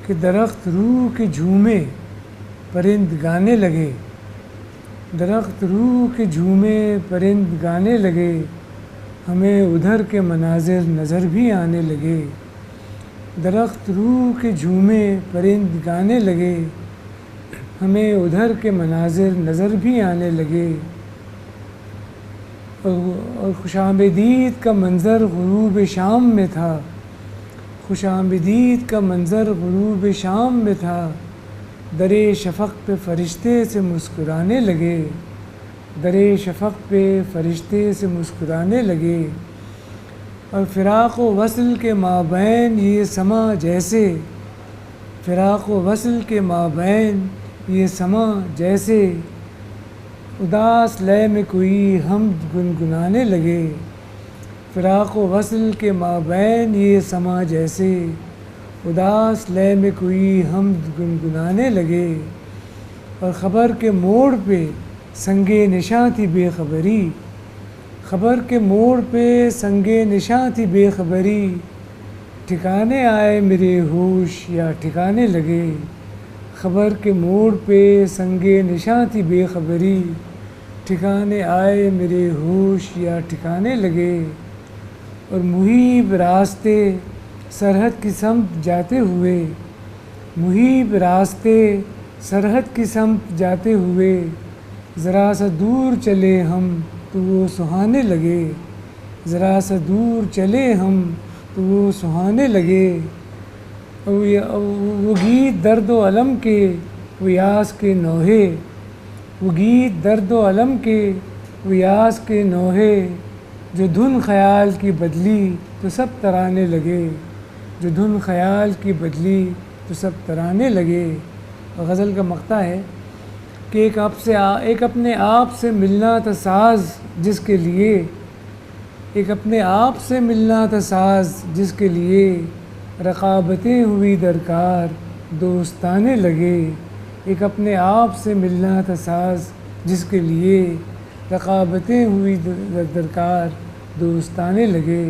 کہ درخت روح کے جھومے پرند گانے لگے، درخت روح کے جھومے پرند گانے لگے، ہمیں ادھر کے مناظر نظر بھی آنے لگے، درخت روح کے جھومے پرند گانے لگے، ہمیں ادھر کے مناظر نظر بھی آنے لگے، اور خوش آمدید کا منظر غروب شام میں تھا، خوش آمدید کا منظر غروب شام میں تھا، درے شفق پہ فرشتے سے مسکرانے لگے، درے شفق پہ فرشتے سے مسکرانے لگے، اور فراق و وصل کے مابین یہ سما جیسے، فراق و وصل کے مابین یہ سما جیسے، اداس لے میں کوئی حمد گنگنانے لگے، فراق و وصل کے مابین یہ سما جیسے، اداس لے میں کوئی حمد گنگنانے لگے، اور خبر کے موڑ پہ سنگ نشاں تھی بے خبری، خبر کے موڑ پہ سنگ نشاں تھی بے خبری، ٹھکانے آئے میرے ہوش یا ٹھکانے لگے، خبر کے موڑ پہ سنگ نشاں تھی بے خبری، ٹھکانے آئے میرے ہوش یا ٹھکانے لگے، اور محیب راستے سرحد کی سمت جاتے ہوئے، محیب راستے سرحد کی سمت جاتے ہوئے، ذرا سا دور چلے ہم تو وہ سہانے لگے، ذرا سا دور چلے ہم تو وہ سہانے لگے، وہ گیت درد و علم کے وہ یاس کے نوحے، وہ گیت درد و علم کے وہ یاس کے نوحے، جو دھن خیال کی بدلی تو سب ترانے لگے، جو دھن خیال کی بدلی تو سب ترانے لگے۔ اور غزل کا مقطع ہے کہ ایک اپنے آپ سے ملنا تھا ساز جس کے لیے، ایک اپنے آپ سے ملنا تھا ساز جس کے لیے، رقابتیں ہوئی درکار دوستانے لگے، ایک اپنے آپ سے ملنا تھا ساز جس کے لیے، رقابتیں ہوئی درکار دوستانے لگے۔